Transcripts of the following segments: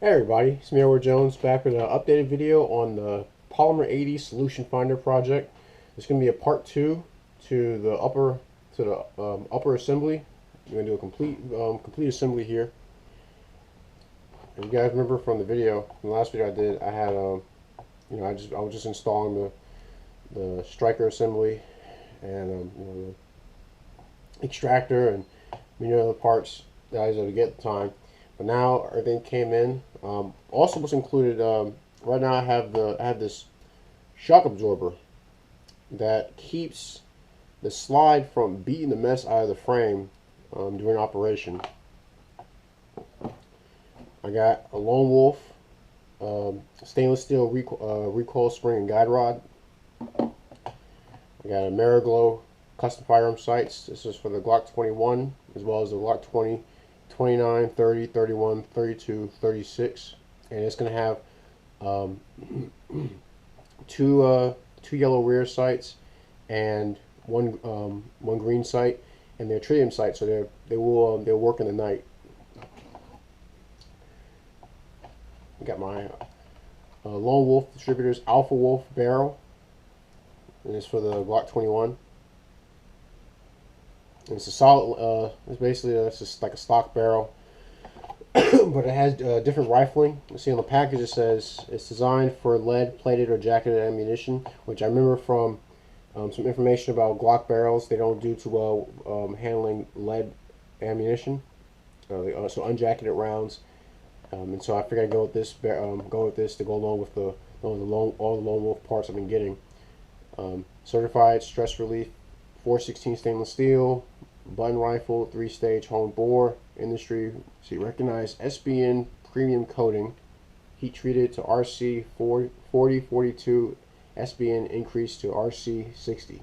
Hey everybody, it's me, Edward Jones, back with an updated video on the Polymer80 Solution Finder project. It's going to be a part 2 to the upper assembly. We're going to do a complete assembly here. And you guys remember from the video, from the last video I did, I had I was just installing the striker assembly and the extractor and many other parts that I was able to get at the time. But now everything came in. Also, what's included right now, I have this shock absorber that keeps the slide from beating the mess out of the frame during operation. I got a Lone Wolf stainless steel recoil spring and guide rod. I got a Mariglow custom firearm sights. This is for the Glock 21 as well as the Glock 20, 29, 30, 31, 32, 36, and it's going to have two yellow rear sights and one green sight, and they're tritium sights, so they'll work in the night. I got my Lone Wolf Distributors Alpha Wolf barrel, and it's for the Glock 21. And it's a solid. It's basically it's just like a stock barrel, but it has different rifling. You see on the package it says it's designed for lead plated or jacketed ammunition, which I remember from some information about Glock barrels. They don't do too well handling lead ammunition, so unjacketed rounds. And so I figured I'd go with this to go along with all the Lone Wolf parts I've been getting. Certified stress relief 416 stainless steel, button rifle, 3-stage home bore, industry recognized SBN premium coating, heat treated to RC 4042, SBN increased to RC 60.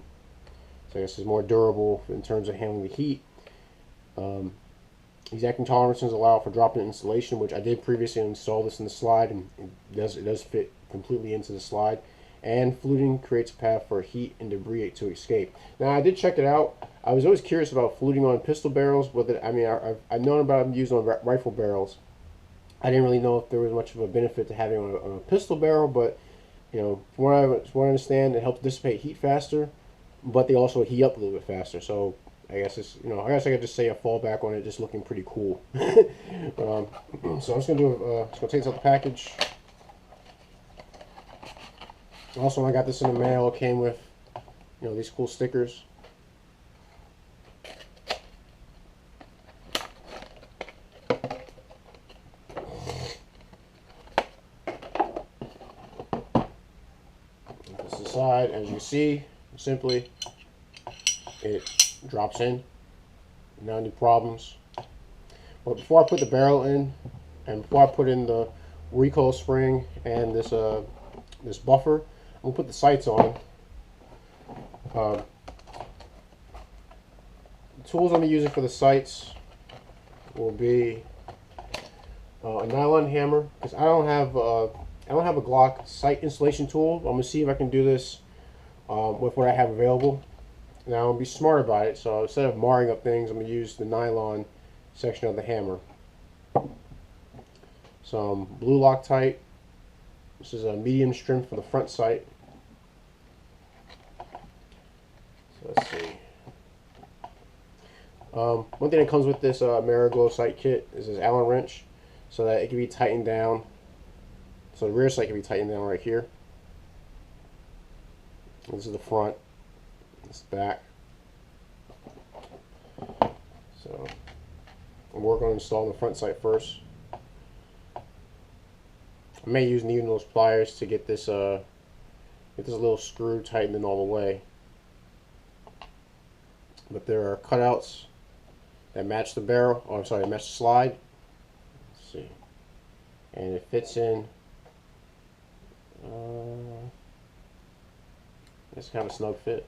So I guess it's more durable in terms of handling the heat. Exacting tolerances allow for drop-in installation, which I did previously install this in the slide, and it does fit completely into the slide. And fluting creates a path for heat and debris to escape. Now I did check it out. I was always curious about fluting on pistol barrels, but I've known about them used on rifle barrels. I didn't really know if there was much of a benefit to having on a pistol barrel, but from what I understand, it helps dissipate heat faster, but they also heat up a little bit faster. So I guess I guess I could just say a fallback on it, just looking pretty cool. So I'm just gonna take this out the package. Also, when I got this in the mail, it came with, these cool stickers. This aside, as you see, simply it drops in. Not any problems. But before I put the barrel in, and before I put in the recoil spring and this buffer, I'm going to put the sights on. The tools I'm using for the sights will be a nylon hammer, because I don't have a Glock sight installation tool. I'm going to see if I can do this with what I have available. Now I'm going to be smart about it, so instead of marring up things, I'm going to use the nylon section of the hammer. Some blue Loctite. This is a medium strength for the front sight. So let's see. One thing that comes with this Mariglow sight kit is this Allen wrench, so that it can be tightened down. So the rear sight can be tightened down right here. This is the front. This is the back. So I'm working on installing the front sight first. I may use needle-nose pliers to get this little screw tightened in all the way. But there are cutouts that match the barrel. Oh, I'm sorry, match the slide. Let's see, and it fits in. It's kind of a snug fit.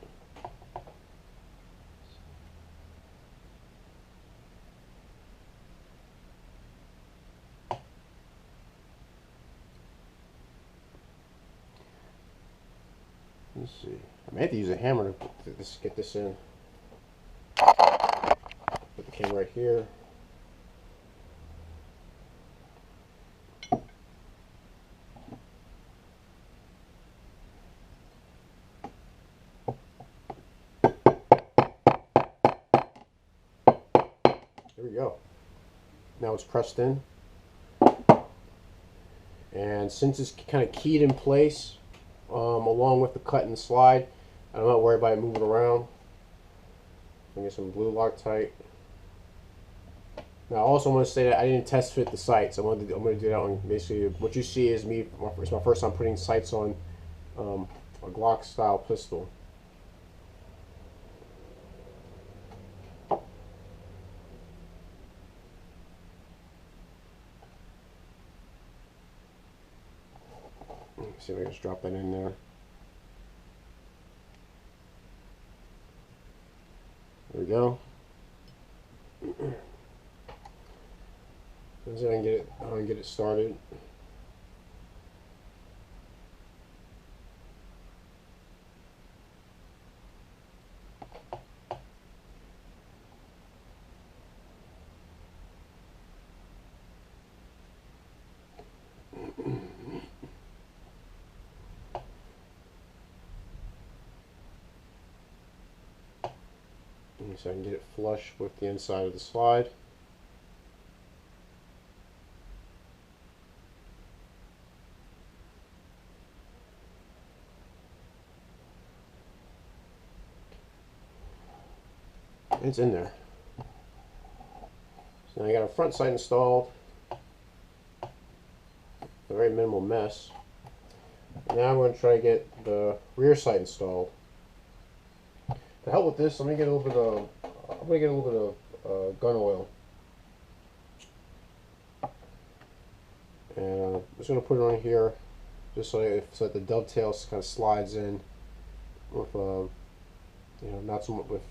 Let's see. I may have to use a hammer to get this in. Put the camera right here. There we go. Now it's pressed in. And since it's kind of keyed in place, along with the cut and slide, I'm not worried about it moving around. I'm get some blue Loctite. Now, I also want to say that I didn't test fit the sights. I'm going to do that on basically what you see is me. It's my first time putting sights on a Glock style pistol. Let's see if I can just drop that in there. There we go. As I can get it started. So I can get it flush with the inside of the slide. It's in there. So now I got a front sight installed. A very minimal mess. Now I'm going to try to get the rear sight installed. To help with this, I'm going to get a little bit of gun oil, and I'm just going to put it on here, just so that the dovetail kind of slides in with not so much with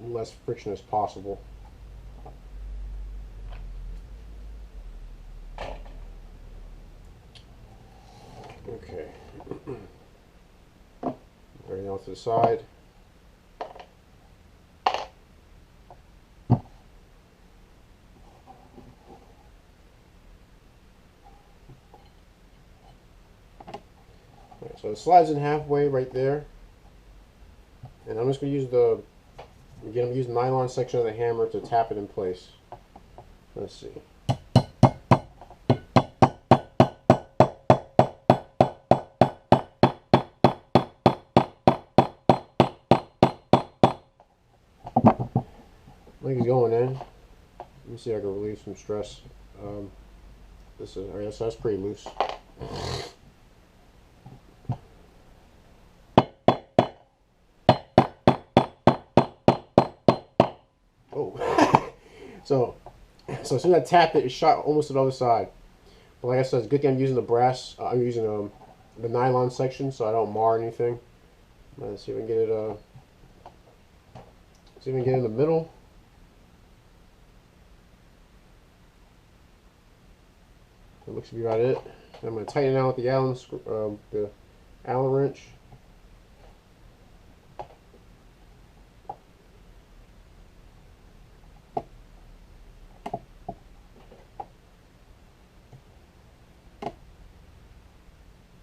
less friction as possible. Okay. Everything else to the side. So it slides in halfway right there, and I'm just going to use I'm using the nylon section of the hammer to tap it in place. Let's see. I think it's going in. Let me see if I can relieve some stress. This is, I guess that's pretty loose. Oh. so as soon as I tapped it, it shot almost to the other side. But like I said, it's a good thing I'm using the brass. I'm using the nylon section so I don't mar anything. Let's see if we can get it. See if we can get in the middle. That looks to be about it. I'm going to tighten it out with the Allen wrench.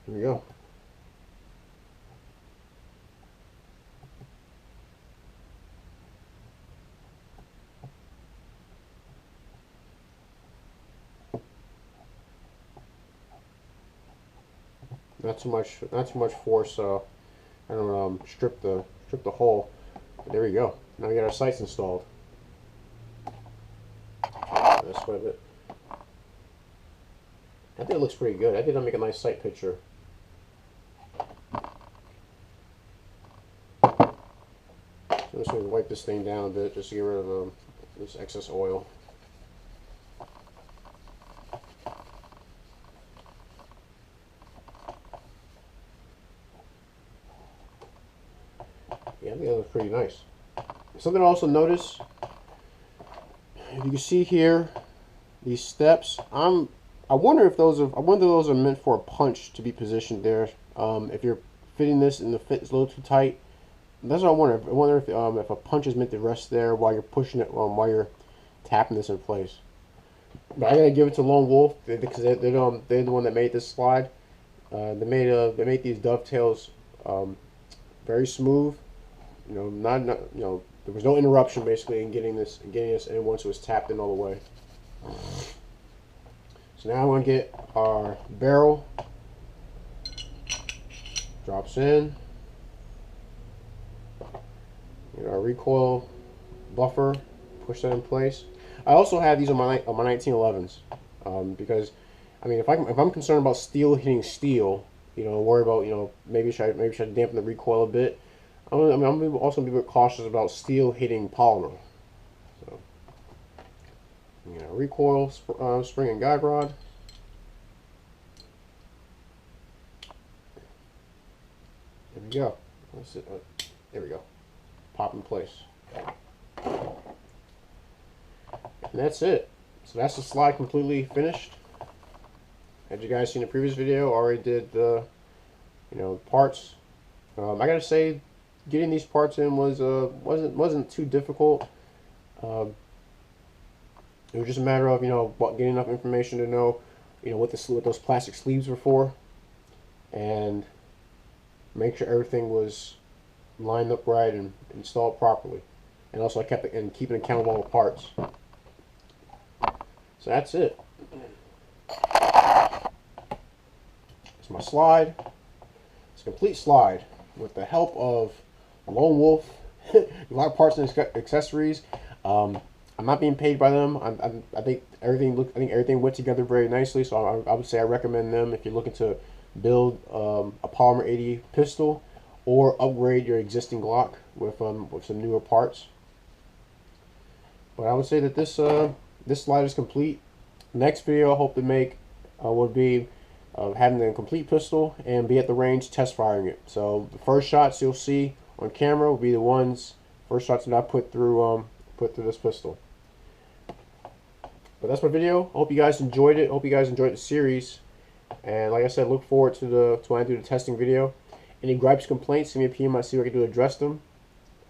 There we go. Not too much force, so I don't strip the hole. But there we go. Now we got our sights installed. Let's sweat it. I think it looks pretty good. I think I'll make a nice sight picture. So I'm just going to wipe this thing down a bit just to get rid of this excess oil. Yeah, I think that looks pretty nice. Something I also notice, if you can see here, these steps. I wonder if those are meant for a punch to be positioned there. If you're fitting this and the fit is a little too tight, that's what I wonder. I wonder if a punch is meant to rest there while you're pushing it, while you're tapping this in place. But I gotta give it to Lone Wolf because they're the one that made this slide. They made these dovetails very smooth. Not there was no interruption basically in getting this in once it was tapped in all the way. So now I'm going to get our barrel, drops in, get our recoil buffer, push that in place. I also have these on my 1911s because, I mean, if I'm concerned about steel hitting steel, you know, worry about, you know, maybe should I dampen the recoil a bit. I'm also be a bit cautious about steel hitting polymer. So, you know, recoil spring and guide rod. There we go. There we go. Pop in place. And that's it. So that's the slide completely finished. As you guys seen in the previous video, I already did the, you know, parts. I gotta say, getting these parts in was wasn't too difficult. It was just a matter of, you know, getting enough information to know, you know, what those plastic sleeves were for, and make sure everything was lined up right and installed properly. And also I kept it and keeping account of all the parts. So that's it. It's my slide. It's a complete slide with the help of Lone Wolf, a lot of parts and accessories. I'm not being paid by them. I think everything went together very nicely. So I would say I recommend them if you're looking to build a Polymer80 pistol or upgrade your existing Glock with some newer parts. But I would say that this slide is complete. Next video I hope to make would be having a complete pistol and be at the range test firing it. So the first shots you'll see on camera will be the first shots that I put through this pistol. But that's my video. I hope you guys enjoyed it. I hope you guys enjoyed the series. And like I said, look forward to when I do the testing video. Any gripes, complaints, send me a PM. I see what I can do to address them.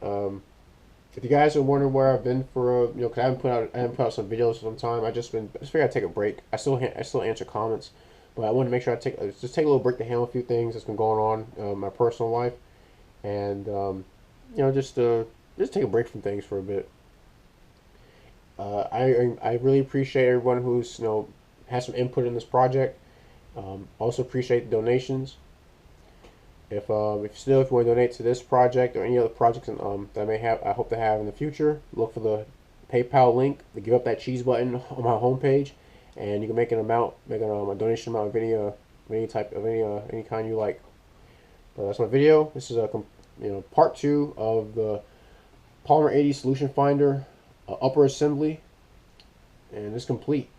If you guys are wondering where I've been for, you know, cause I haven't put out some videos for some time. I just figured I'd take a break. I still answer comments, but I wanted to make sure I take a little break to handle a few things that's been going on in my personal life, and you know, just take a break from things for a bit. I really appreciate everyone who's, you know, has some input in this project. Also appreciate the donations. If you want to donate to this project or any other projects that I hope to have in the future, look for the PayPal link to give up that cheese button on my homepage, and you can make a donation amount of any kind you like. But that's my video. This is part 2 of the Polymer80 Solution Finder upper assembly, and it's complete.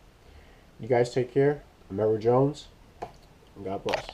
You guys take care. I'm Edward Jones, and God bless.